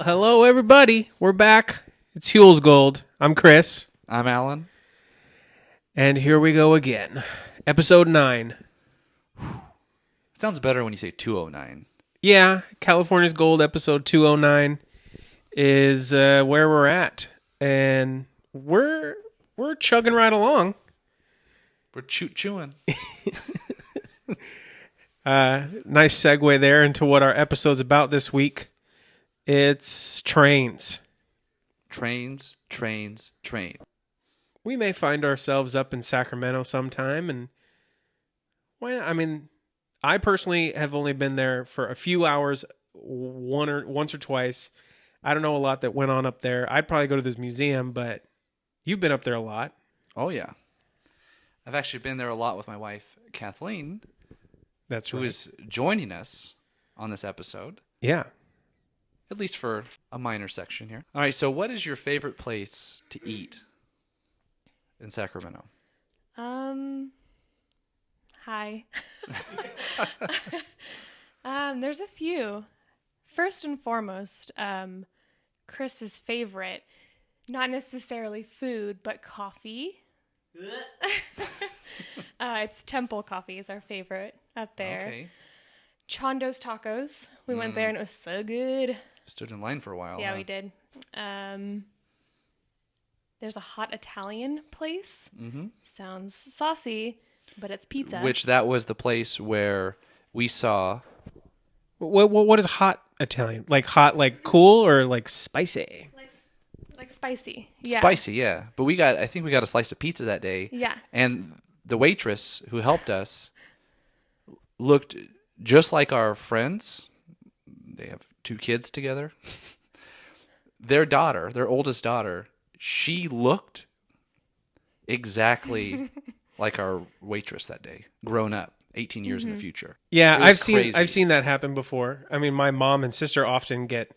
Hello, everybody. We're back. It's Huell's Gold. I'm Chris. I'm Alan. And here we go again. Episode 9. It sounds better when you say 209. Yeah, California's Gold, episode 209 is where we're at. And we're chugging right along. We're chewing. Nice segue there into what our episode's about this week. It's trains. Trains. We may find ourselves up in Sacramento sometime, and I personally have only been there for a few hours, once or twice. I don't know a lot that went on up there. I'd probably go to this museum, but you've been up there a lot. Oh, yeah. I've actually been there a lot with my wife, Kathleen. That's right. Who is joining us on this episode. Yeah. At least for a minor section here. All right, so what is your favorite place to eat in Sacramento? Hi. There's a few. First and foremost, Chris's favorite, not necessarily food, but coffee. It's Temple Coffee is our favorite up there. Okay. Chondo's Tacos. We went there and it was so good. Stood in line for a while. Yeah, we did. There's a hot Italian place. Mm-hmm. Sounds saucy, but it's pizza. Which that was the place where we saw. What is hot Italian? Like hot, like cool, or like spicy? Like spicy. Yeah. Spicy, yeah. But I think we got a slice of pizza that day. Yeah. And the waitress who helped us looked just like our friends. They have 2 kids together. Their oldest daughter, she looked exactly like our waitress that day, grown up, 18 years in the future. Yeah, I've seen that happen before. I mean, my mom and sister often but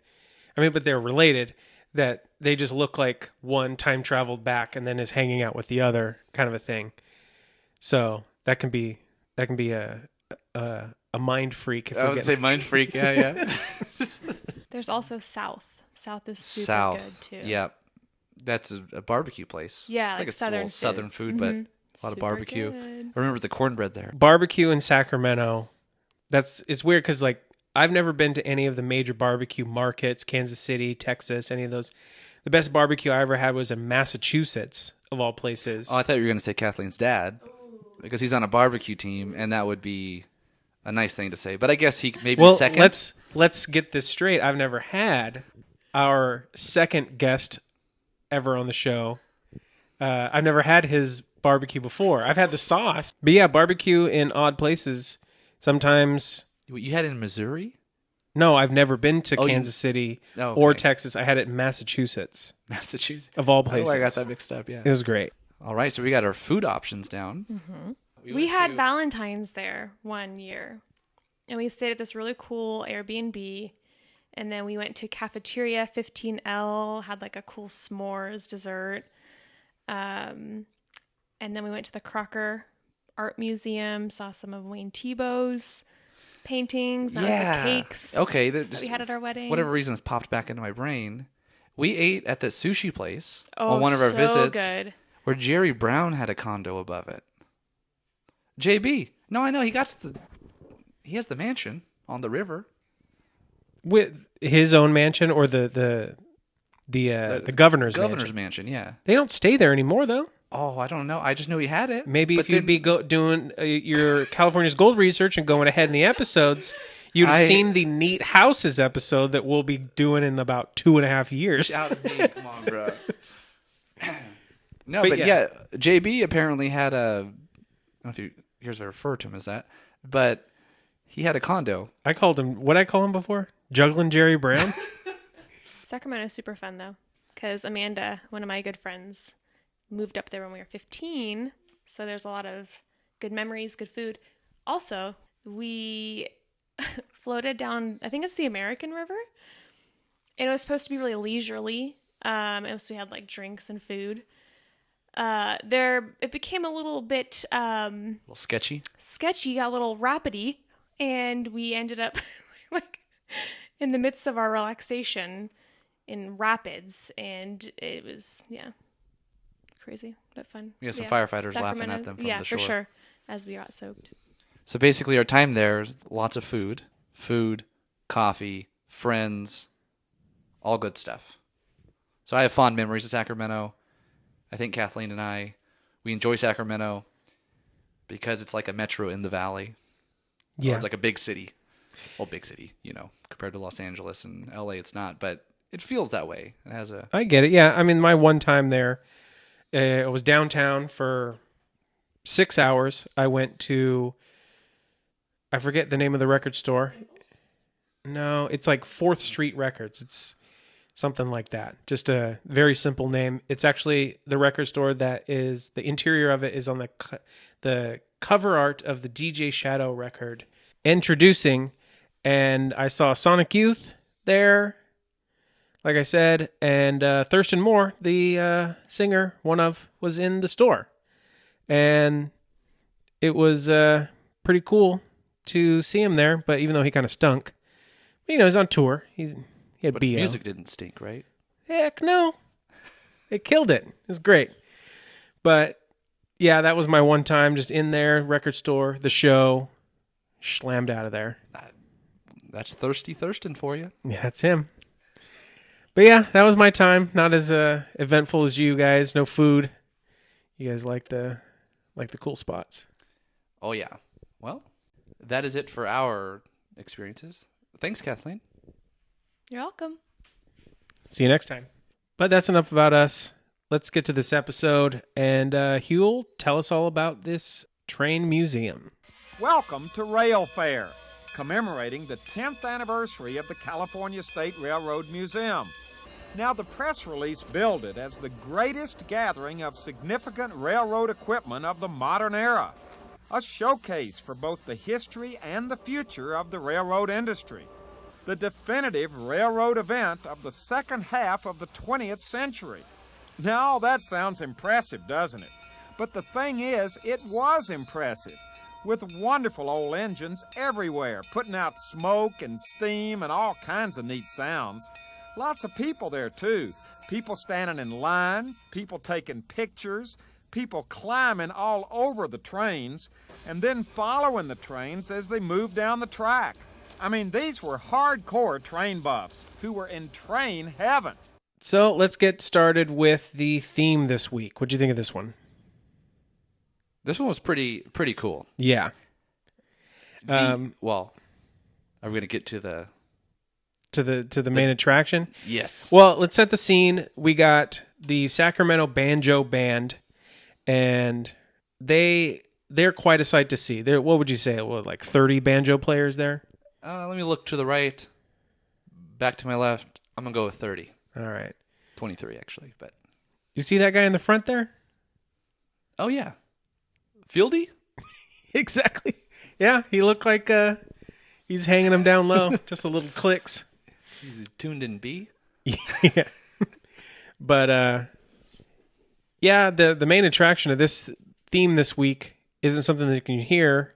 they're related, that they just look like one time traveled back and then is hanging out with the other, kind of a thing. So that can be a mind freak. I would say mind freak. Yeah. There's also South. South is super good too. Yeah. That's a barbecue place. Yeah, it's like a southern food, but a lot of barbecue. Good. I remember the cornbread there. Barbecue in Sacramento. It's weird because I've never been to any of the major barbecue markets, Kansas City, Texas, any of those. The best barbecue I ever had was in Massachusetts, of all places. Oh, I thought you were going to say Kathleen's dad, because he's on a barbecue team, and that would be a nice thing to say. But I guess he maybe second. Let's get this straight. I've never had our second guest ever on the show. I've never had his barbecue before. I've had the sauce. But yeah, barbecue in odd places. Sometimes... You had it in Missouri? No, I've never been to Kansas City or Texas. I had it in Massachusetts. Massachusetts? Of all places. Oh, I got that mixed up, yeah. It was great. All right, so we got our food options down. Mm-hmm. We had Valentine's there one year. And we stayed at this really cool Airbnb. And then we went to Cafeteria 15L, had like a cool s'mores dessert. And then we went to the Crocker Art Museum, saw some of Wayne Thiebaud's paintings. That was the cakes. Okay, that we had at our wedding. Whatever reason it's popped back into my brain. We ate at the sushi place on one of our visits, good. Where Jerry Brown had a condo above it. JB, no, I know he has the mansion on the river. With his own mansion or the governor's mansion, yeah. They don't stay there anymore, though. Oh, I don't know. I just knew he had it. Maybe if you'd be doing your California's Gold research and going ahead in the episodes, you'd have seen the Neat Houses episode that we'll be doing in about 2.5 years. Shout out to me. Come on, bro. No, but yeah, JB apparently had I don't know if you here's I refer to him as that, but he had a condo. I called him, what did I call him before? Juggling Jerry Brown? Sacramento's super fun, though, because Amanda, one of my good friends, moved up there when we were 15, so there's a lot of good memories, good food. Also, we floated down, I think it's the American River, and it was supposed to be really leisurely. We had like drinks and food. It became a little bit a little sketchy, got a little rapidy, and we ended up like in the midst of our relaxation in rapids, and it was crazy but fun. We had some firefighters laughing at them from the shore. Yeah, for sure, as we got soaked. So basically our time there is lots of food, coffee, friends, all good stuff. So I have fond memories of Sacramento. I think Kathleen and we enjoy Sacramento because it's like a metro in the valley. Yeah. Or it's like a big city. Well, big city, compared to Los Angeles and LA, it's not, but it feels that way. It has a... I get it. Yeah. I mean, my one time there, I was downtown for 6 hours. I went to, I forget the name of the record store. No, it's like 4th Street Records. It's something like that. Just a very simple name. It's actually the record store that is, the interior of it is on the cover art of the DJ Shadow record. Introducing, and I saw Sonic Youth there, like I said, and Thurston Moore, the singer, was in the store. And it was pretty cool to see him there, but even though he kind of stunk, he's on tour. He had But BO. his music didn't stink, right? Heck no. It killed it. It was great. But yeah, that was my one time just in there, record store, the show, slammed out of there. That's Thirsty Thurston for you. Yeah, that's him. But yeah, that was my time. Not as eventful as you guys. No food. You guys like the cool spots. Oh yeah. Well, that is it for our experiences. Thanks, Kathleen. You're welcome. See you next time. But that's enough about us. Let's get to this episode. And Huell, tell us all about this train museum. Welcome to Rail Fair, commemorating the 10th anniversary of the California State Railroad Museum. Now, the press release billed it as the greatest gathering of significant railroad equipment of the modern era, a showcase for both the history and the future of the railroad industry, the definitive railroad event of the second half of the 20th century. Now, that sounds impressive, doesn't it? But the thing is, it was impressive, with wonderful old engines everywhere, putting out smoke and steam and all kinds of neat sounds. Lots of people there, too. People standing in line, people taking pictures, people climbing all over the trains, and then following the trains as they move down the track. I mean, these were hardcore train buffs who were in train heaven. So let's get started with the theme this week. What'd you think of this one? This one was pretty cool. Yeah. Well, are we going to get to the main attraction? Yes. Well, let's set the scene. We got the Sacramento Banjo Band, and they're quite a sight to see. What would you say? Like 30 banjo players there? Let me look to the right, back to my left. I'm going to go with 30. All right. 23, actually. But You see that guy in the front there? Oh, yeah. Fieldy? Exactly. Yeah, he looked like he's hanging them down low. Just a little clicks. He's tuned in B. Yeah. But yeah, the main attraction of this theme this week isn't something that you can hear.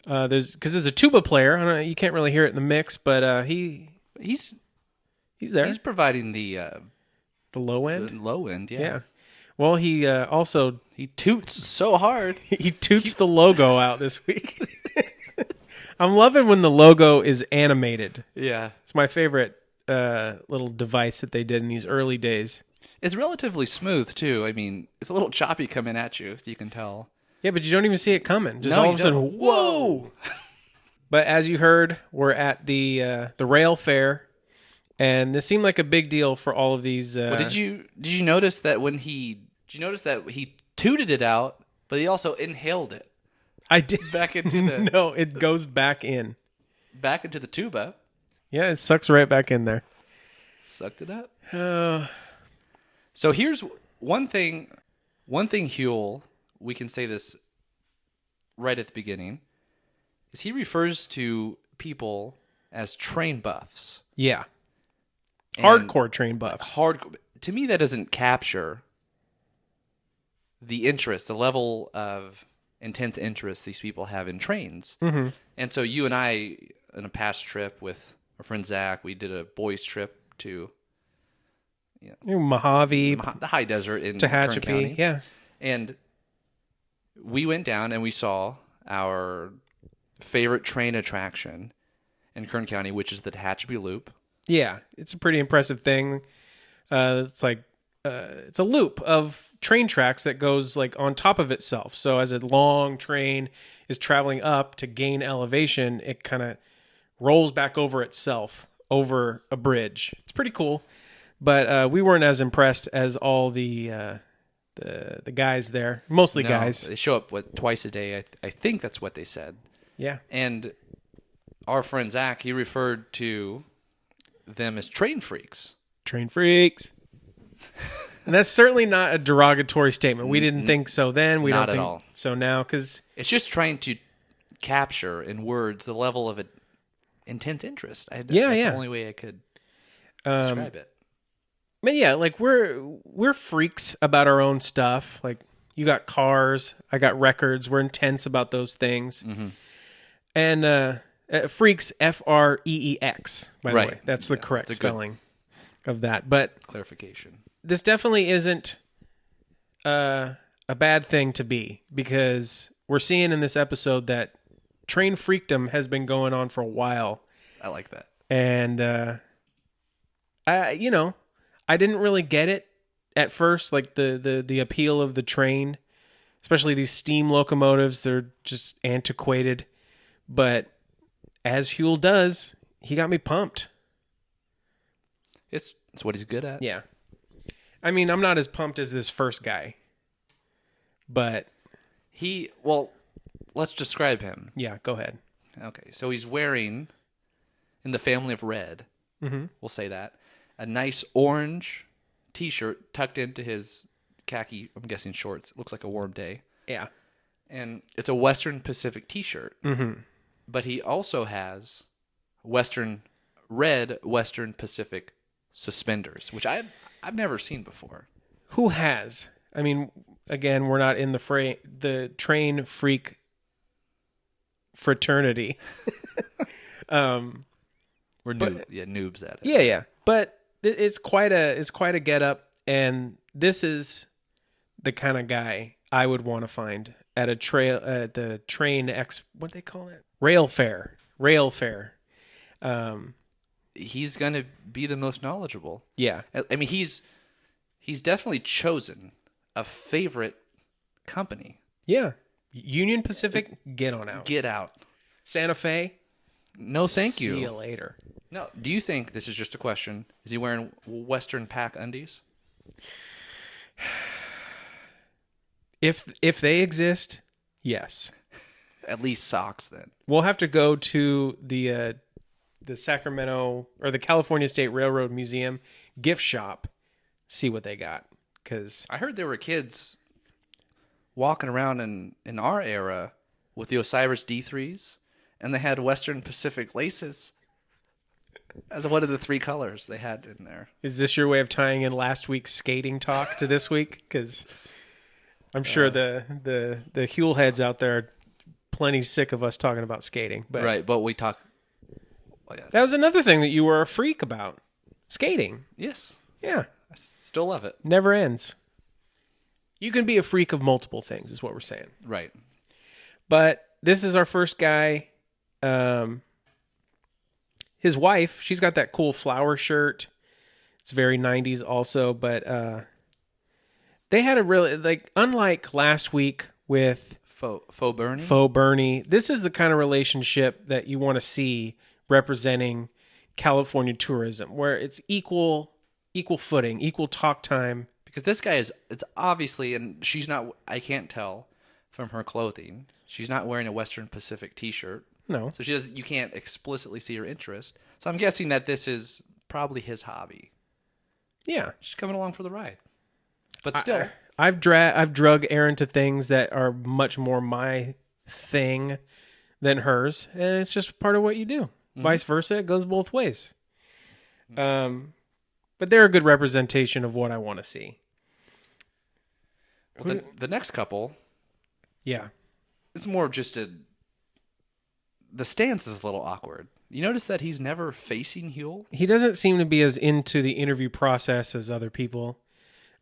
There's a tuba player. I don't know, you can't really hear it in the mix, but he's there. He's providing the low end. The low end, yeah. Yeah. Well, he also he toots so hard. he toots the logo out this week. I'm loving when the logo is animated. Yeah. It's my favorite little device that they did in these early days. It's relatively smooth, too. I mean, it's a little choppy coming at you, you can tell. Yeah, but you don't even see it coming. Just No, all you of a sudden, don't. whoa! But as you heard, we're at the rail fair, and this seemed like a big deal for all of these. Well, did you notice that he tooted it out, but he also inhaled it? I did. Back into the No, it goes back in. back into the tuba. Yeah, it sucks right back in there. Sucked it up. So here's one thing, Huell, we can say this right at the beginning, is he refers to people as train buffs. Yeah. And Hardcore train buffs. To me, that doesn't capture the interest, the level of intense interest these people have in trains. Mm-hmm. And so you and I, on a past trip with our friend Zach, we did a boys trip to Mojave, the high desert in Kern Tehachapi. County. Yeah. And we went down and we saw our favorite train attraction in Kern County, which is the Tehachapi Loop. Yeah, it's a pretty impressive thing. It's like it's a loop of train tracks that goes like on top of itself. So as a long train is traveling up to gain elevation, it kind of rolls back over itself over a bridge. It's pretty cool, but we weren't as impressed as all the guys there. Mostly No, guys. They show up twice a day. I think that's what they said. Yeah. And our friend Zach, he referred to them as train freaks. Train freaks. And that's certainly not a derogatory statement. We didn't think so then. We Not don't at think all. so now because It's just trying to capture in words the level of intense interest. That's yeah. the only way I could describe it. But yeah, like we're freaks about our own stuff. Like you got cars, I got records. We're intense about those things. Mm-hmm. And freaks, Freex, by the Right. way. That's the correct that's a good spelling of that. But Clarification. this definitely isn't a bad thing to be, because we're seeing in this episode that train freakdom has been going on for a while. I like that. And I didn't really get it at first, like the appeal of the train, especially these steam locomotives. They're just antiquated. But as Huell does, he got me pumped. It's what he's good at. Yeah. I mean, I'm not as pumped as this first guy. But Let's describe him. yeah, go ahead. Okay, so he's wearing, in the family of red, Mm-hmm. we'll say that, a nice orange T-shirt tucked into his khaki, I'm guessing shorts. It looks like a warm day. Yeah. And it's a Western Pacific T-shirt. Mm-hmm. But he also has red Western Pacific suspenders, which I've never seen before. Who has? I mean, again, we're not in the train freak fraternity. We're noobs at it. Yeah. But it's quite a get up, and this is the kind of guy I would want to find at the train what do they call it? Rail fair. He's going to be the most knowledgeable. Yeah. I mean, he's definitely chosen a favorite company. Yeah. Union Pacific, get on out. Get out. Santa Fe, No, thank you. see you later. No, do you think, this is just a question, is he wearing Western Pack undies? If they exist, yes. At least socks, then. We'll have to go to the Sacramento or the California State Railroad Museum gift shop, see what they got. Because I heard there were kids walking around in our era with the Osiris D3s, and they had Western Pacific laces as one of the 3 colors they had in there. is this your way of tying in last week's skating talk to this week? Because I'm sure the Huell heads out there are plenty sick of us talking about skating. But Right, but we talk... Well, yeah. that was another thing that you were a freak about. Skating. Yes, Yeah. I still love it. Never ends. You can be a freak of multiple things, is what we're saying. Right. But this is our first guy. His wife, she's got that cool flower shirt. It's very 90s also, but they had a really, like, unlike last week with Faux Bernie, this is the kind of relationship that you want to see representing California tourism, where it's equal footing, equal talk time. Because this guy it's obviously, and she's not, I can't tell from her clothing, she's not wearing a Western Pacific T-shirt. No. So you can't explicitly see her interest. So I'm guessing that this is probably his hobby. Yeah. She's coming along for the ride. But still. I've drug Erin to things that are much more my thing than hers, and it's just part of what you do. Mm-hmm. Vice versa, it goes both ways. But they're a good representation of what I want to see. Well, the next couple, Yeah. it's more of just the stance is a little awkward. You notice that he's never facing Huell? He doesn't seem to be as into the interview process as other people.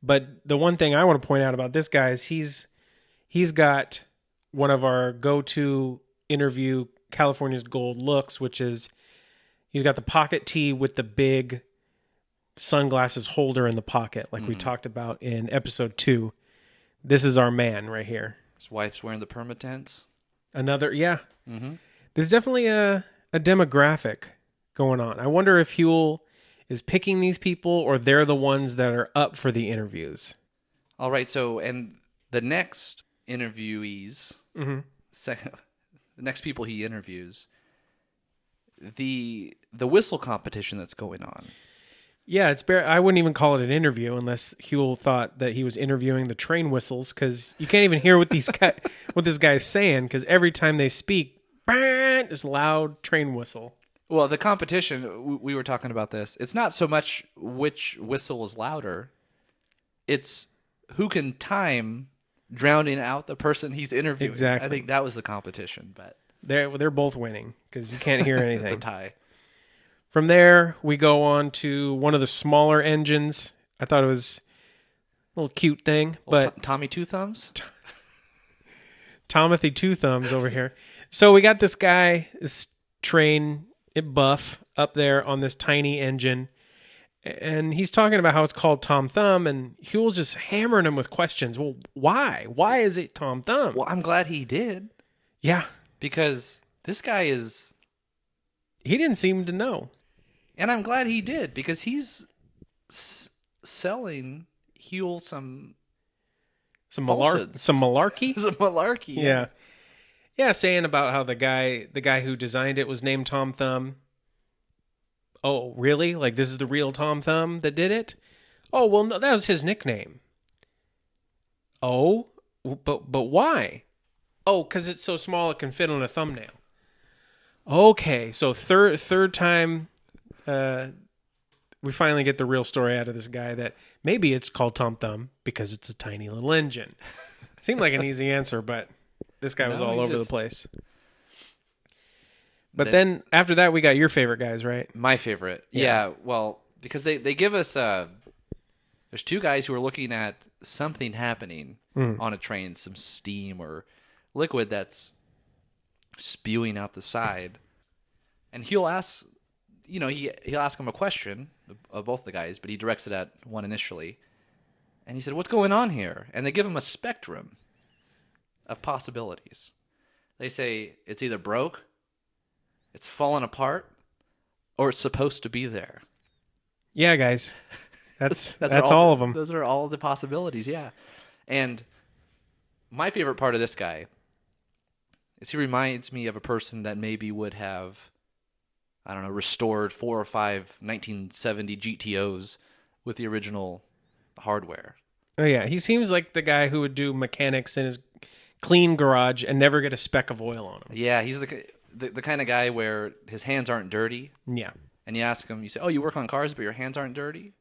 But the one thing I want to point out about this guy is he's got one of our go-to interview California's Gold looks, which is he's got the pocket tee with the big sunglasses holder in the pocket, like we talked about in episode 2. This is our man right here. His wife's wearing the permatense. Another, yeah. There's definitely a demographic going on. I wonder if Huell is picking these people or they're the ones that are up for the interviews. All right, so, and the next interviewees, the next people he interviews, the whistle competition that's going on. Yeah, I wouldn't even call it an interview unless Huell thought that he was interviewing the train whistles, because you can't even hear what what this guy's saying, because every time they speak, this loud train whistle. Well, the competition, we were talking about this. It's not so much which whistle is louder. It's who can time drowning out the person he's interviewing. Exactly. I think that was the competition, but They're both winning because you can't hear anything. it's a tie. From there, we go on to one of the smaller engines. I thought it was a little cute thing, but Tommy Two Thumbs? Tomothy Two Thumbs over here. So we got this guy, this train buff up there on this tiny engine, and he's talking about how it's called Tom Thumb, and Huell's just hammering him with questions. Well, why? Why is it Tom Thumb? Well, I'm glad he did. Yeah. Because this guy is... He didn't seem to know. And I'm glad he did, because he's selling Huell some malarkey. Some malarkey. Yeah. Yeah, saying about how the guy who designed it was named Tom Thumb. Oh, really? Like this is the real Tom Thumb that did it? Oh, well, no, that was his nickname. Oh, but why? Oh, because it's so small it can fit on a thumbnail. Okay, so third time we finally get the real story out of this guy that maybe it's called Tom Thumb because it's a tiny little engine. Seemed like an easy answer, but this guy was all over the place. But then after that, we got your favorite guys, right? My favorite. Yeah, well, because they give us... there's two guys who are looking at something happening on a train, some steam or liquid that's spewing out the side. And he'll ask... he'll ask him a question of both the guys, but he directs it at one initially. And he said, "What's going on here?" And they give him a spectrum of possibilities. They say it's either broke, it's fallen apart, or it's supposed to be there. Yeah, guys. That's all of them. Those are all the possibilities, yeah. And my favorite part of this guy is he reminds me of a person that maybe would have, I don't know, restored 4 or 5 1970 GTOs with the original hardware. Oh, yeah. He seems like the guy who would do mechanics in his clean garage and never get a speck of oil on him. Yeah, he's the kind of guy where his hands aren't dirty. Yeah. And you ask him, you say, "Oh, you work on cars, but your hands aren't dirty?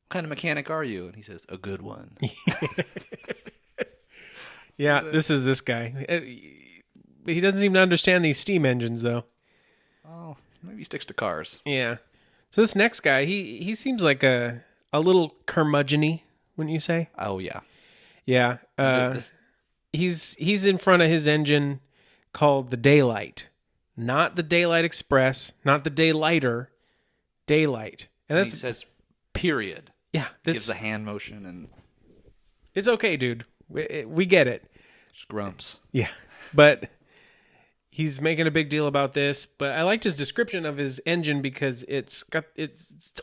What kind of mechanic are you?" And he says, "A good one." Yeah, this is this guy. He doesn't seem to understand these steam engines, though. Oh, maybe he sticks to cars. Yeah. So this next guy, he seems like a little curmudgeon-y, wouldn't you say? Oh, yeah. Yeah. He's in front of his engine called the Daylight. Not the Daylight Express, not the Daylighter, Daylight. And he says, period. Yeah. Gives a hand motion and... It's okay, dude. We get it. Just grumps. Yeah. But he's making a big deal about this. But I liked his description of his engine because it's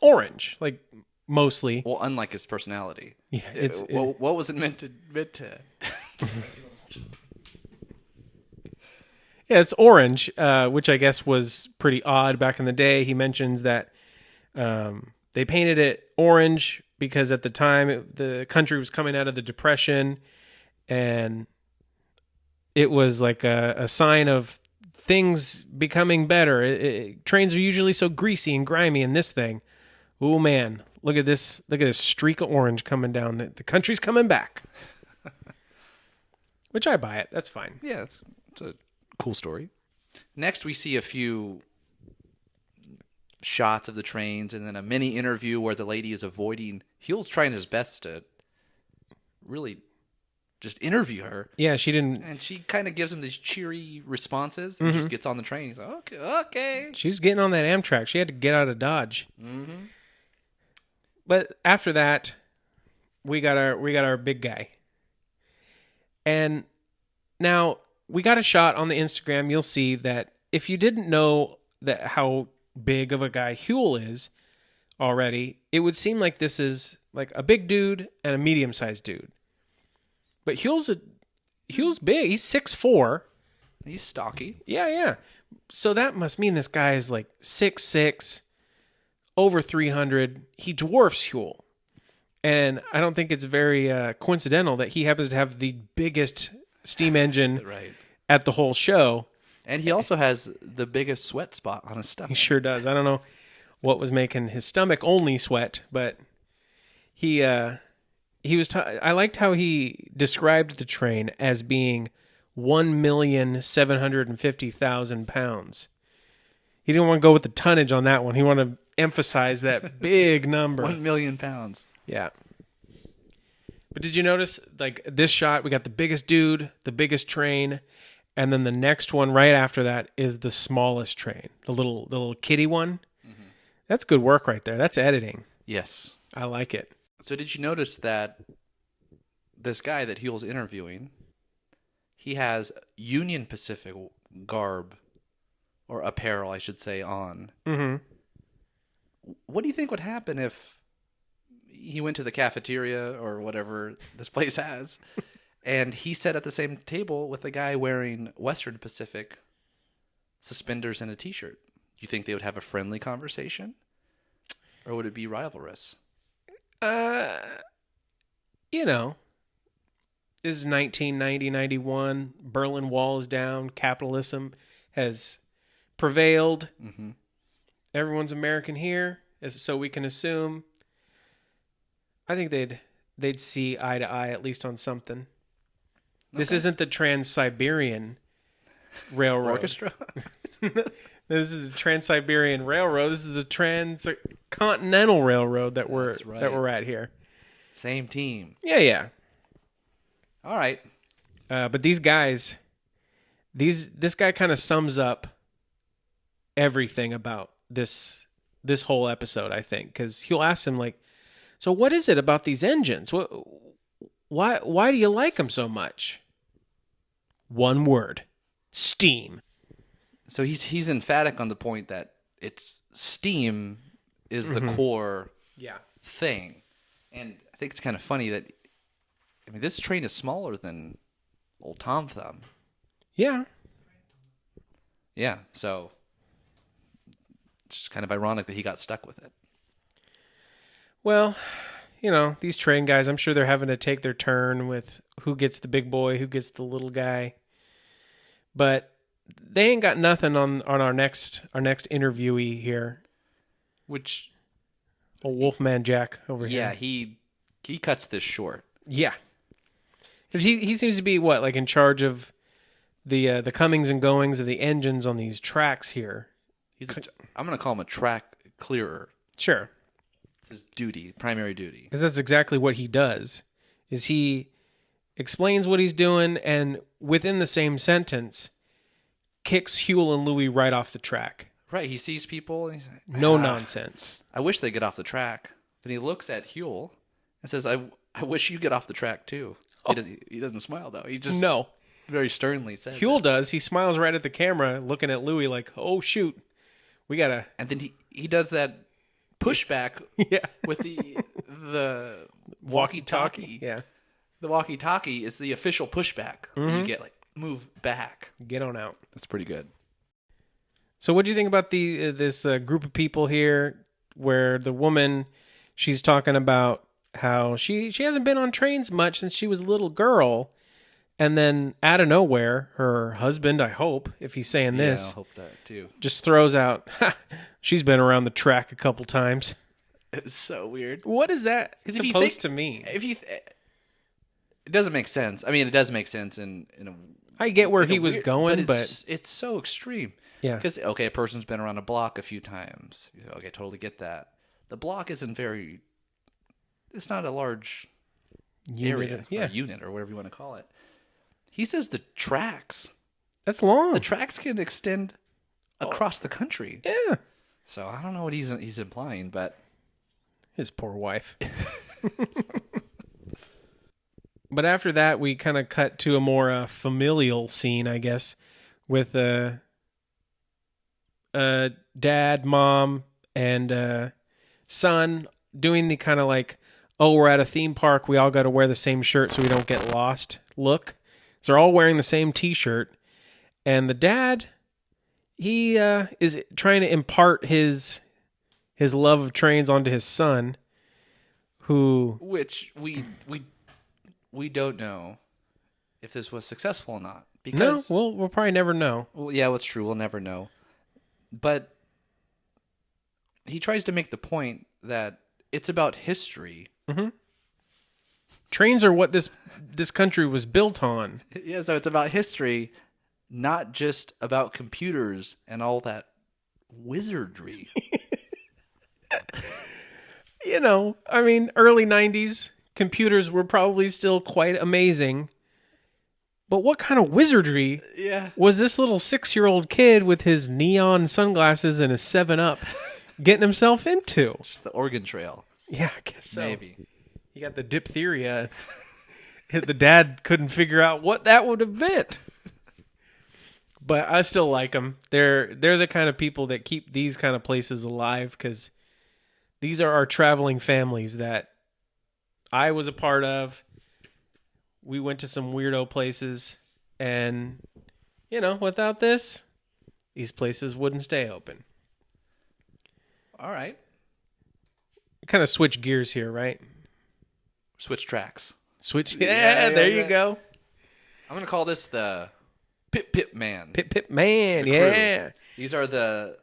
orange, like mostly. Well, unlike his personality. Yeah. What was it meant to... Yeah, it's orange, which I guess was pretty odd back in the day. He mentions that they painted it orange because at the time the country was coming out of the Depression, and it was like a sign of things becoming better. Trains are usually so greasy and grimy, and this thing, oh man, look at this streak of orange coming down. The country's coming back. Which I buy it. That's fine. Yeah, it's a cool story. Next, we see a few shots of the trains and then a mini interview where the lady is avoiding. Huell's trying his best to really just interview her. Yeah, she didn't. And she kind of gives him these cheery responses and just gets on the train. He's like, okay. She's getting on that Amtrak. She had to get out of Dodge. But after that, we got our big guy. And now we got a shot on the Instagram. You'll see that if you didn't know that how big of a guy Huell is already, it would seem like this is like a big dude and a medium-sized dude. But Huell's big. He's 6'4". He's stocky. Yeah. So that must mean this guy is like 6'6", over 300. He dwarfs Huell. And I don't think it's very coincidental that he happens to have the biggest steam engine Right. at the whole show. And he also has the biggest sweat spot on his stomach. He sure does. I don't know what was making his stomach only sweat, but he was. I liked how he described the train as being 1,750,000 pounds. He didn't want to go with the tonnage on that one. He wanted to emphasize that big number. 1 million pounds. Yeah. But did you notice, like, this shot, we got the biggest dude, the biggest train, and then the next one right after that is the smallest train, the little kiddie one. Mm-hmm. That's good work right there. That's editing. Yes. I like it. So did you notice that this guy that Huell's interviewing, he has Union Pacific garb, or apparel, I should say, on. Mm-hmm. What do you think would happen if he went to the cafeteria or whatever this place has, and he sat at the same table with a guy wearing Western Pacific suspenders and a T-shirt? Do you think they would have a friendly conversation, or would it be rivalrous? You know, this is 1990, 91. Berlin Wall is down. Capitalism has prevailed. Mm-hmm. Everyone's American here, so we can assume. I think they'd see eye to eye at least on something. Okay. This isn't the Trans-Siberian Railroad. Orchestra? This is the Trans-Siberian Railroad. This is the Transcontinental Railroad that we're at here. Same team. Yeah. All right. But these guys, this guy kind of sums up everything about this whole episode, I think, because he'll ask him like, so what is it about these engines? Why do you like them so much? One word: steam. So he's emphatic on the point that it's steam is the core thing. And I think it's kind of funny that, I mean, this train is smaller than old Tom Thumb. Yeah. Yeah, so it's just kind of ironic that he got stuck with it. Well, you know, these train guys, I'm sure they're having to take their turn with who gets the big boy, who gets the little guy. But they ain't got nothing on our next interviewee here. Which, Wolfman Jack over here. Yeah, he cuts this short. Yeah. Because he seems to be, like in charge of the comings and goings of the engines on these tracks here. I'm going to call him a track clearer. Sure. It's his duty, primary duty. Because that's exactly what he does, is he explains what he's doing and within the same sentence kicks Huell and Louie right off the track. Right, he sees people and he's like, no nonsense. I wish they get off the track. Then he looks at Huell and says, I wish you get off the track too. Oh. He doesn't smile though. He just very sternly says Huell does. He smiles right at the camera looking at Louie like, oh shoot, we gotta. And then he does that pushback with the walkie-talkie. Yeah. The walkie-talkie is the official pushback. You get like, move back. Get on out. That's pretty good. So what do you think about this group of people here where the woman, she's talking about how she hasn't been on trains much since she was a little girl, and then out of nowhere, her husband, I hope, if he's saying this, I hope that too, just throws out, she's been around the track a couple times. It's so weird. What is that supposed to mean? It doesn't make sense. I mean, it does make sense in a I get where in a he was weird- going, it's so extreme. yeah. Because, okay, a person's been around a block a few times. Okay, totally get that. The block isn't it's not a large area Yeah. or unit or whatever you want to call it. He says the tracks. That's long. The tracks can extend across the country. Yeah. So I don't know what he's implying, but His poor wife. But after that, we kind of cut to a more familial scene, I guess, with dad, mom, and son doing the kind of like, oh, we're at a theme park, we all got to wear the same shirt so we don't get lost look. So they're all wearing the same T-shirt. And the dad, he is trying to impart his love of trains onto his son, which we don't know if this was successful or not. No, Because we'll probably never know. well, yeah, it's true. We'll never know. But he tries to make the point that it's about history. Trains are what this country was built on. Yeah, so it's about history, not just about computers and all that wizardry. You know, I mean, early 90s, computers were probably still quite amazing. But what kind of wizardry Yeah. was this little 6-year-old kid with his neon sunglasses and his 7-Up getting himself into? Just the Oregon Trail. Yeah, I guess so. Maybe. He got the diphtheria. The dad couldn't figure out what that would have meant. But I still like them. They're the kind of people that keep these kind of places alive, because these are our traveling families that I was a part of. We went to some weirdo places, and, you know, without this, these places wouldn't stay open. All right. Kind of switch gears here, right? Switch tracks. Switch. Yeah, There yeah. you go. I'm going to call this the Pip Pip Man. Pip Pip Man, The crew. yeah. These are the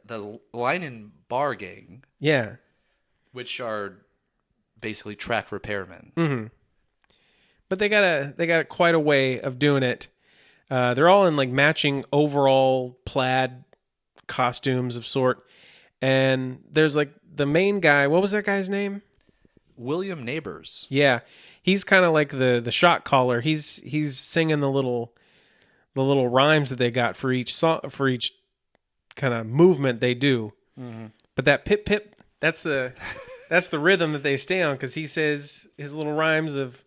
line and bar gang, Yeah. which are basically track repairmen. Mm-hmm. But they got quite a way of doing it. They're all in like matching overall plaid costumes of sort. And there's like the main guy. What was that guy's name? William Neighbors. Yeah, he's kind of like the shot caller. He's singing the little rhymes that they got for each song, for each kind of movement they do. Mm-hmm. But that pip pip, that's the rhythm that they stay on, because he says his little rhymes of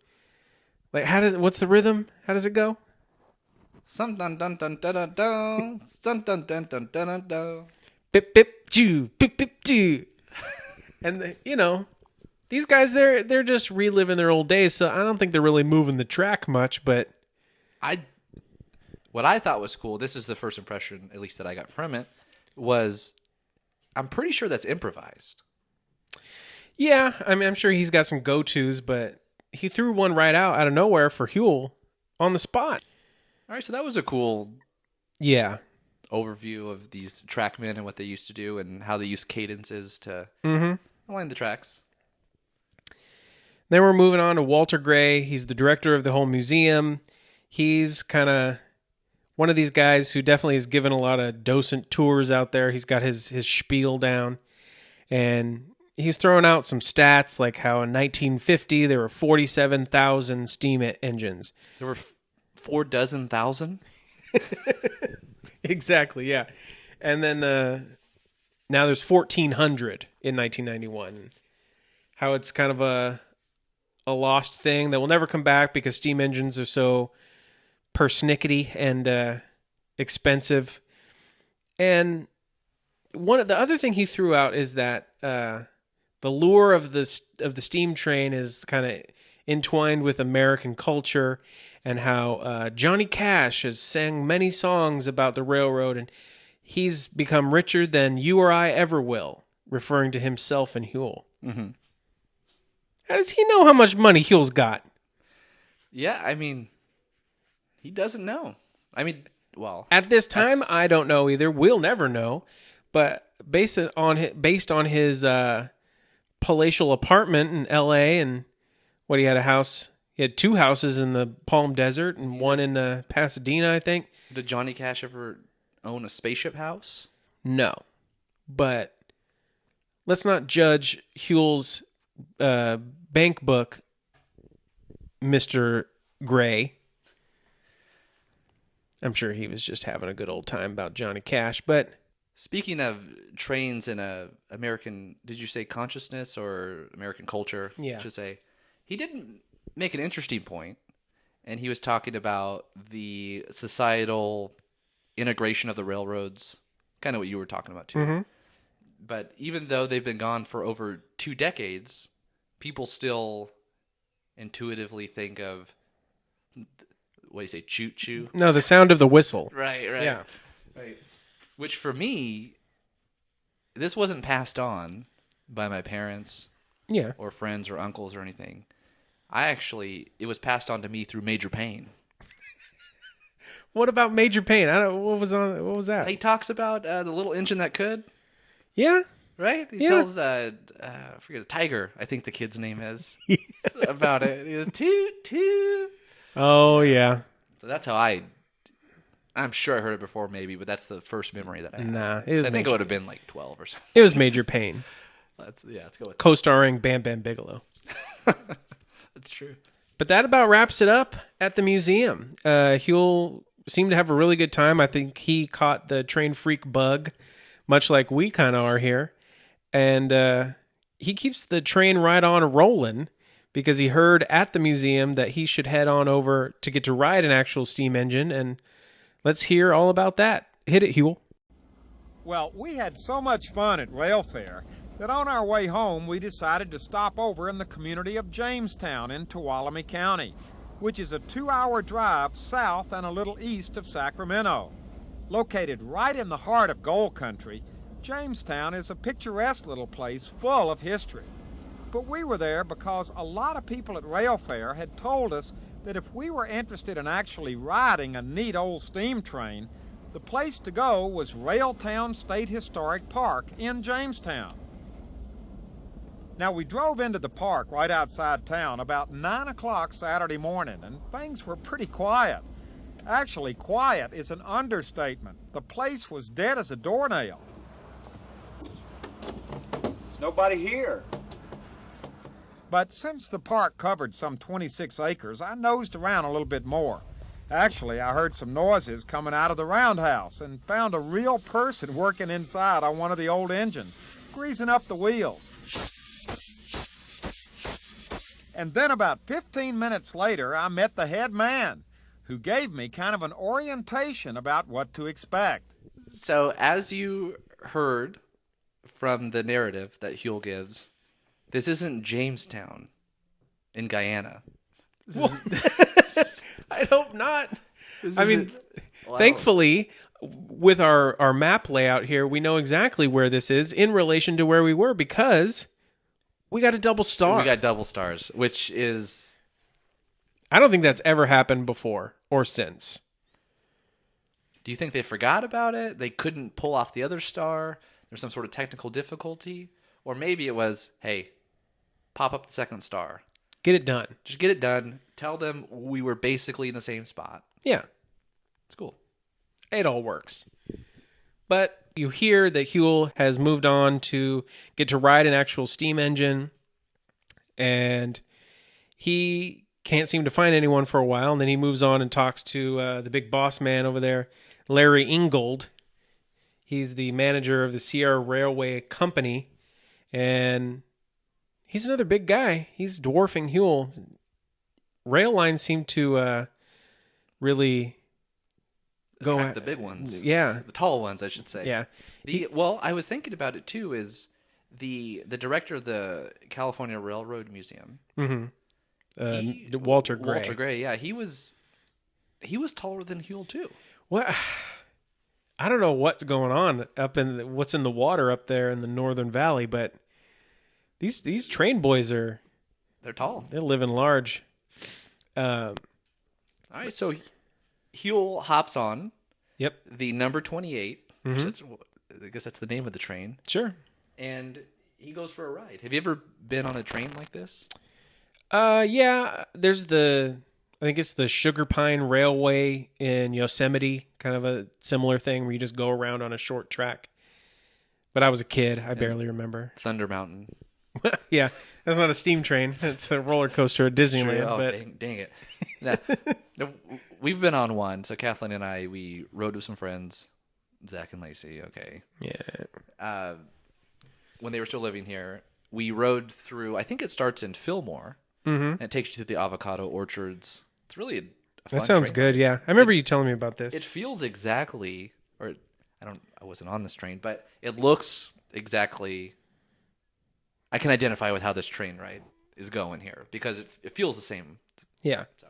like, what's the rhythm? How does it go? Dun dun dun dun dun dun dun dun dun dun dun dun dun. Pip pip choo, pip pip choo. And you know, these guys, they're just reliving their old days, so I don't think they're really moving the track much. But What I thought was cool, this is the first impression, at least that I got from it, was I'm pretty sure that's improvised. yeah, I mean, I'm sure he's got some go-tos, but he threw one right out of nowhere for Huell on the spot. All right, so that was a cool Yeah. overview of these trackmen and what they used to do and how they use cadences to align the tracks. Then we're moving on to Walter Gray. He's the director of the whole museum. He's kind of one of these guys who definitely has given a lot of docent tours out there. He's got his spiel down. And he's throwing out some stats, like how in 1950 there were 47,000 steam engines. There were 4,000,000? Exactly, yeah. And then now there's 1,400 in 1991. How it's kind of a lost thing that will never come back because steam engines are so persnickety and expensive. And the other thing he threw out is that the lure of the steam train is kind of entwined with American culture, and how Johnny Cash has sang many songs about the railroad, and he's become richer than you or I ever will, referring to himself and Huell. Mm-hmm. How does he know how much money Huell's got? Yeah, I mean, he doesn't know. I mean, well, At this time, I don't know either. We'll never know. But based on his palatial apartment in L.A. and what he had a house He had 2 houses in the Palm Desert and one in Pasadena, I think. Did Johnny Cash ever own a spaceship house? No. But let's not judge Huell's bank book, Mr. Gray. I'm sure he was just having a good old time about Johnny Cash, but... Speaking of trains in American, did you say consciousness or American culture? Yeah. I should say. He didn't make an interesting point, and he was talking about the societal integration of the railroads, kind of what you were talking about too. Mm-hmm. But even though they've been gone for over 2 decades, people still intuitively think of, what do you say, choo-choo? No, the sound of the whistle. Right. Yeah. Right. Which for me, this wasn't passed on by my parents Yeah. or friends or uncles or anything. It was passed on to me through Major Payne. What about Major Payne? What was that? He talks about the little engine that could, Yeah. right? He Yeah. tells, I forget, a Tiger, I think the kid's name is, about it. He goes, toot, toot. Oh, yeah. So that's how I'm sure I heard it before maybe, but that's the first memory that I have. Nah, it was I think Major it would have been like 12 or something. It was Major Payne, Let's go with that. co-starring Bam Bam Bigelow. That's true. But that about wraps it up at the museum. Huell seemed to have a really good time. I think he caught the train freak bug, much like we kind of are here. And he keeps the train right on rolling because he heard at the museum that he should head on over to get to ride an actual steam engine. And let's hear all about that. Hit it, Huell. Well, we had so much fun at Rail Fair that on our way home we decided to stop over in the community of Jamestown in Tuolumne County, which is a 2-hour drive south and a little east of Sacramento. Located right in the heart of gold country, Jamestown is a picturesque little place full of history. But we were there because a lot of people at Rail Fair had told us that if we were interested in actually riding a neat old steam train, the place to go was Railtown State Historic Park in Jamestown. Now, we drove into the park right outside town about 9 o'clock Saturday morning, and things were pretty quiet. Actually, quiet is an understatement. The place was dead as a doornail. There's nobody here. But since the park covered some 26 acres, I nosed around a little bit more. Actually, I heard some noises coming out of the roundhouse and found a real person working inside on one of the old engines, greasing up the wheels. And then about 15 minutes later, I met the head man, who gave me kind of an orientation about what to expect. So as you heard from the narrative that Huell gives, this isn't Jamestown in Guyana. I hope not. I mean, Wow. thankfully, with our map layout here, we know exactly where this is in relation to where we were because we got a double star. We got double stars, which is... I don't think that's ever happened before or since. Do you think they forgot about it? They couldn't pull off the other star? There's some sort of technical difficulty? Or maybe it was, hey, pop up the second star. Get it done. Just get it done. Tell them we were basically in the same spot. Yeah. It's cool. It all works. But you hear that Huell has moved on to get to ride an actual steam engine, and he can't seem to find anyone for a while, and then he moves on and talks to the big boss man over there, Larry Ingold. He's the manager of the Sierra Railway Company, and he's another big guy. He's dwarfing Huell. Rail lines seem to really go Attract the big ones. Yeah. The tall ones, I should say. Yeah. Well, I was thinking about it too, is the director of the California Railroad Museum. Mm-hmm. Walter Gray. Walter Gray, yeah. He was taller than Huell too. Well, I don't know what's going on what's in the water up there in the Northern Valley, but these train boys they're tall. they're living large. All right, so Huell hops on. Yep. The number 28. Mm-hmm. I guess that's the name of the train. Sure. And he goes for a ride. Have you ever been on a train like this? Yeah, there's I think it's the Sugar Pine Railway in Yosemite, kind of a similar thing where you just go around on a short track. But I was a kid. I barely remember. Thunder Mountain. Yeah, that's not a steam train. It's a roller coaster at Disneyland. Oh, but dang it. Now, we've been on one. So Kathleen and I, we rode with some friends, Zach and Lacey. Okay. yeah, When they were still living here, we rode through, I think it starts in Fillmore, and it takes you to the avocado orchards. It's really a fun that sounds train good. ride. Yeah, I remember you telling me about this. It feels exactly, or I wasn't on this train, but it looks exactly. I can identify with how this train ride is going here because it feels the same. Yeah. So.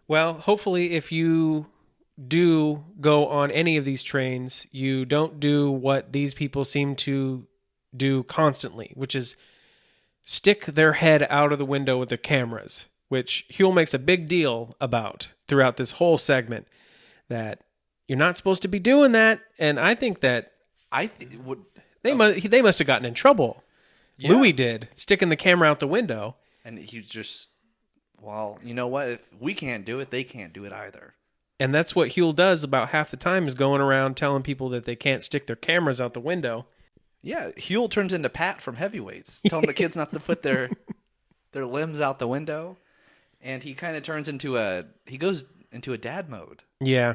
Well, hopefully, if you do go on any of these trains, you don't do what these people seem to do constantly, which is stick their head out of the window with their cameras, which Huell makes a big deal about throughout this whole segment, that you're not supposed to be doing that. And I think that they must have gotten in trouble. Yeah. Louis did, sticking the camera out the window. And he just, well, you know what? If we can't do it, they can't do it either. And that's what Huell does about half the time, is going around telling people that they can't stick their cameras out the window. Yeah, Huell turns into Pat from Heavyweights, telling the kids not to put their limbs out the window. And he kind of turns he goes into a dad mode. Yeah.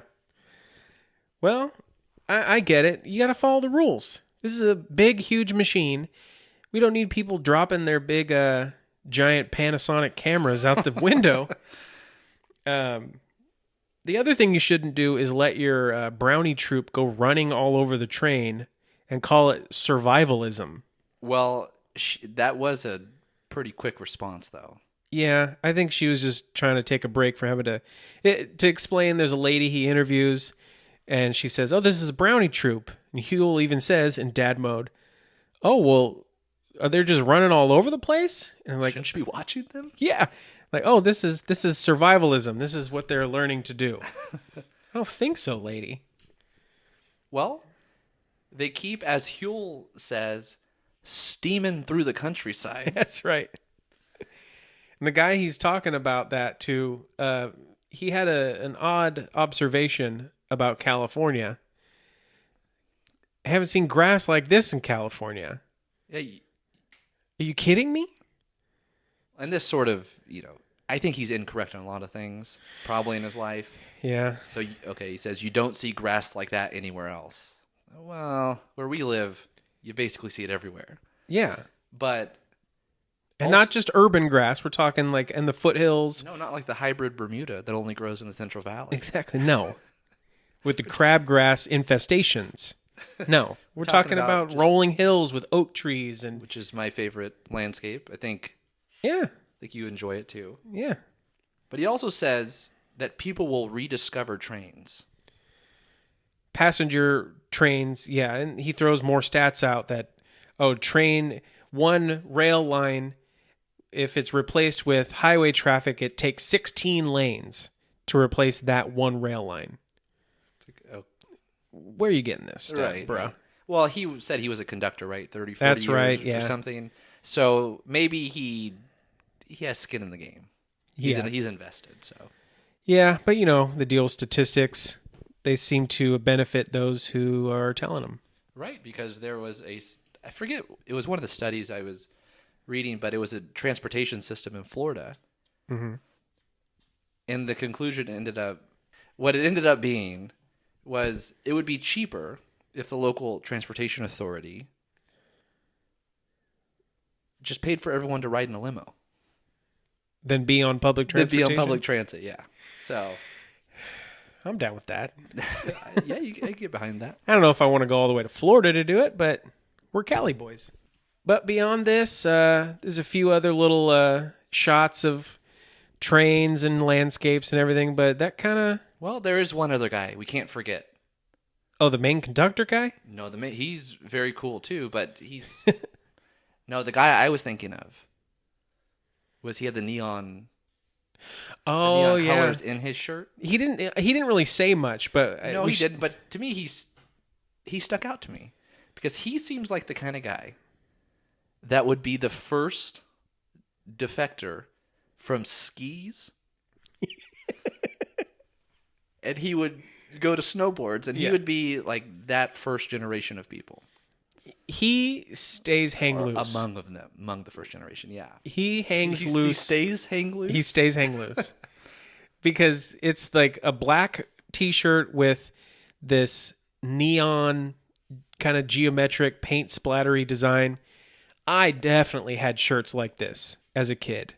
Well, I get it. You got to follow the rules. This is a big, huge machine. We don't need people dropping their big, giant Panasonic cameras out the window. The other thing you shouldn't do is let your brownie troop go running all over the train and call it survivalism. Well, that was a pretty quick response, though. Yeah, I think she was just trying to take a break for having to explain. There's a lady he interviews, and she says, "Oh, this is a brownie troop." And Huell even says in dad mode, "Oh, well, are they just running all over the place?" And I'm like, shouldn't you be watching them? Yeah, like, oh, this is survivalism. This is what they're learning to do. I don't think so, lady. Well, they keep, as Huell says, steaming through the countryside. That's right. And the guy he's talking about that to, he had an odd observation about California. I haven't seen grass like this in California. Yeah. Are you kidding me? And this sort of, I think he's incorrect on a lot of things, probably in his life. Yeah. So, okay, he says, you don't see grass like that anywhere else. Well, where we live, you basically see it everywhere. Yeah. But... And not just urban grass. We're talking like in the foothills. No, not like the hybrid Bermuda that only grows in the Central Valley. Exactly. No. With the crabgrass infestations. No. We're talking about rolling hills with oak trees. Which is my favorite landscape. I think you enjoy it too. Yeah. But he also says that people will rediscover trains. Passenger trains, yeah. And he throws more stats out that, one rail line, if it's replaced with highway traffic, it takes 16 lanes to replace that one rail line. Where are you getting this stuff, right, bro? Right. Well, he said he was a conductor, right? 30, 40 That's years right, yeah. or something. So maybe he has skin in the game. He's invested, so. Yeah, but the deal with statistics, they seem to benefit those who are telling them. Right, because there was I forget, it was one of the studies I was reading, but it was a transportation system in Florida. Mm-hmm. And the conclusion what it ended up being was it would be cheaper if the local transportation authority just paid for everyone to ride in a limo. Than be on public transportation? Than be on public transit, yeah. So... I'm down with that. Yeah, I can get behind that. I don't know if I want to go all the way to Florida to do it, but we're Cali boys. But beyond this, there's a few other little shots of trains and landscapes and everything, but that kind of... Well, there is one other guy we can't forget. Oh, the main conductor guy? No, he's very cool too, but he's... No, the guy I was thinking of he had the neon... Oh, the neon colors in his shirt. He didn't really say much, but... No, he didn't, but to me, he stuck out to me. Because he seems like the kind of guy that would be the first defector from skis. And he would go to snowboards, and he would be like that first generation of people. He stays hang Or loose. among the first generation, yeah. He hangs loose. He stays hang loose? He stays hang loose. Because it's like a black t-shirt with this neon kind of geometric paint splattery design. I definitely had shirts like this as a kid.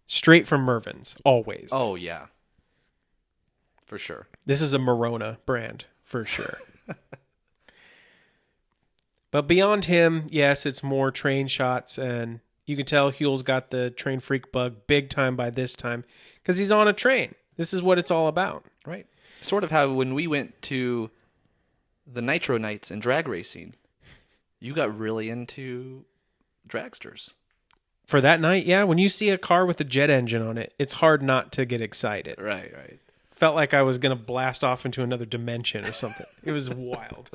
Straight from Mervyn's, always. Oh, yeah. For sure. This is a Morona brand, for sure. But beyond him, yes, it's more train shots, and you can tell Huell's got the train freak bug big time by this time, because he's on a train. This is what it's all about. Right. Sort of how when we went to the Nitro Nights and drag racing, you got really into dragsters. For that night, yeah, when you see a car with a jet engine on it, it's hard not to get excited. Right. Felt like I was going to blast off into another dimension or something. It was wild.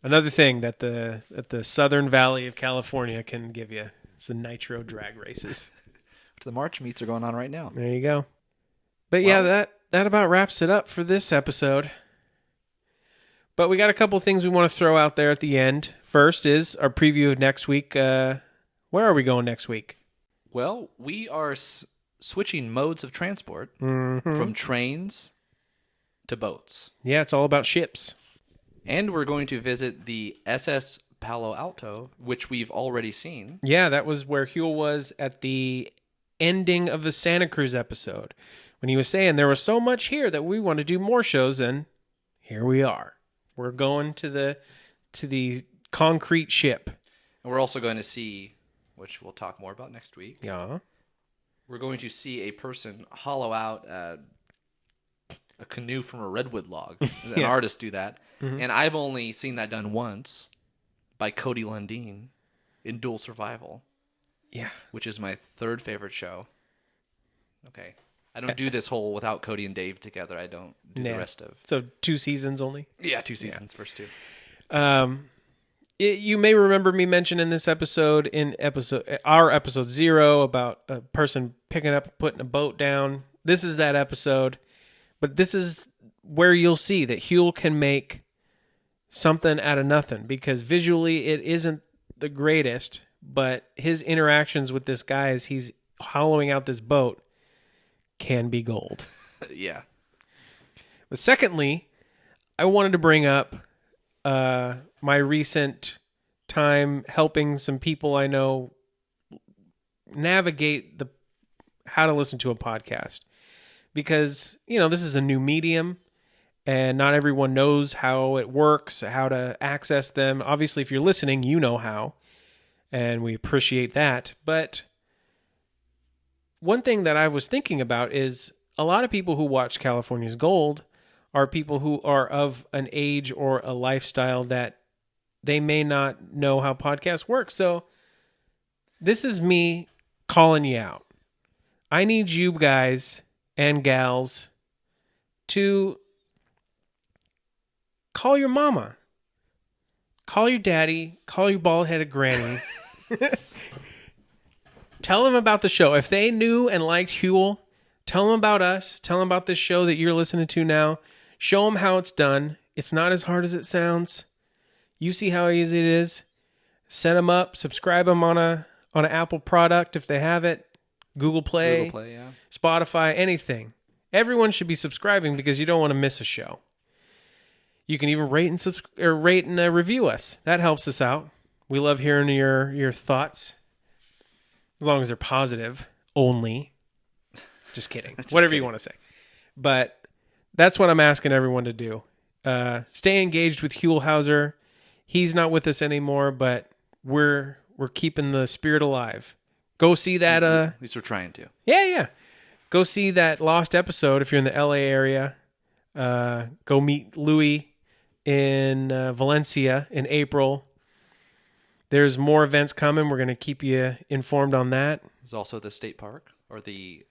Another thing that the Southern Valley of California can give you is the nitro drag races. The March meets are going on right now. There you go. But yeah, that about wraps it up for this episode. But we got a couple things we want to throw out there at the end. First is our preview of next week. Where are we going next week? Well, we are switching modes of transport from trains to boats. Yeah, it's all about ships. And we're going to visit the SS Palo Alto, which we've already seen. Yeah, that was where Huell was at the ending of the Santa Cruz episode, when he was saying there was so much here that we want to do more shows, and here we are. We're going to the concrete ship. And we're also going to see, which we'll talk more about next week. Yeah. We're going to see a person hollow out a canoe from a redwood log. An artist do that. Mm-hmm. And I've only seen that done once by Cody Lundeen in Dual Survival. Yeah. Which is my third favorite show. Okay. I don't do this whole without Cody and Dave together. I don't do the rest of. So 2 seasons only? Yeah, 2 seasons, first 2. You may remember me mentioning this episode in our episode 0 about a person picking up and putting a boat down. This is that episode, but this is where you'll see that Huell can make something out of nothing, because visually it isn't the greatest, but his interactions with this guy as he's hollowing out this boat can be gold. Yeah. But secondly, I wanted to bring up my recent time helping some people I know navigate how to listen to a podcast, because this is a new medium and not everyone knows how it works, how to access them. Obviously, if you're listening, you know how, and we appreciate that. But one thing that I was thinking about is a lot of people who watch California's Gold are people who are of an age or a lifestyle that they may not know how podcasts work. So this is me calling you out. I need you guys and gals to call your mama, call your daddy, call your bald-headed granny. Tell them about the show. If they knew and liked Huell, tell them about us. Tell them about this show that you're listening to now. Show them how it's done. It's not as hard as it sounds. You see how easy it is. Set them up. Subscribe them on an Apple product if they have it. Google Play, yeah. Spotify, anything. Everyone should be subscribing because you don't want to miss a show. You can even rate and review us. That helps us out. We love hearing your thoughts, as long as they're positive only. Just kidding. Whatever you want to say. But that's what I'm asking everyone to do. Stay engaged with Huell Hauser. He's not with us anymore, but we're keeping the spirit alive. Go see that. At least we're trying to. Yeah. Go see that lost episode if you're in the LA area. Go meet Louis in Valencia in April. There's more events coming. We're going to keep you informed on that. There's also the state park or the...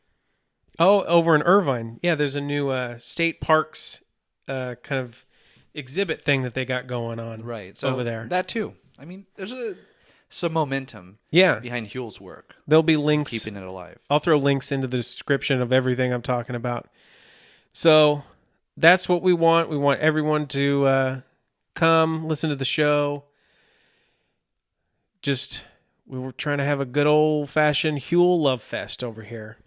Oh, over in Irvine. Yeah, there's a new state parks kind of exhibit thing that they got going on right. So over there. That too. I mean, there's some momentum Yeah. behind Huell's work, There'll be links. keeping it alive. I'll throw links into the description of everything I'm talking about. So that's what we want. We want everyone to come listen to the show. We were trying to have a good old-fashioned Huell Love Fest over here.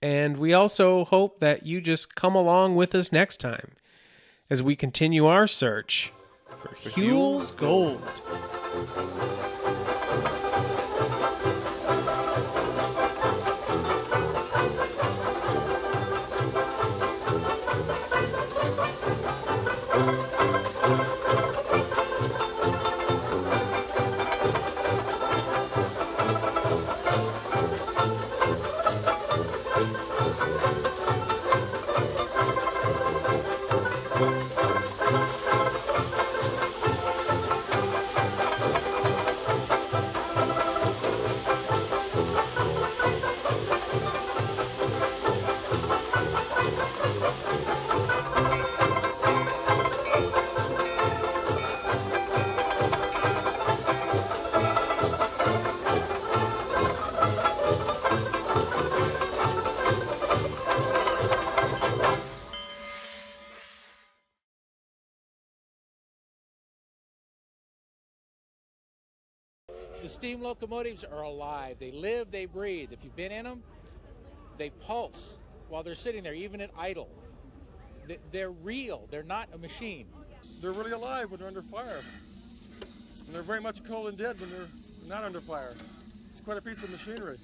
And we also hope that you just come along with us next time as we continue our search for Huell's Gold. The steam locomotives are alive. They live, they breathe. If you've been in them, they pulse while they're sitting there, even at idle. They're real. They're not a machine. They're really alive when they're under fire. And they're very much cold and dead when they're not under fire. It's quite a piece of machinery.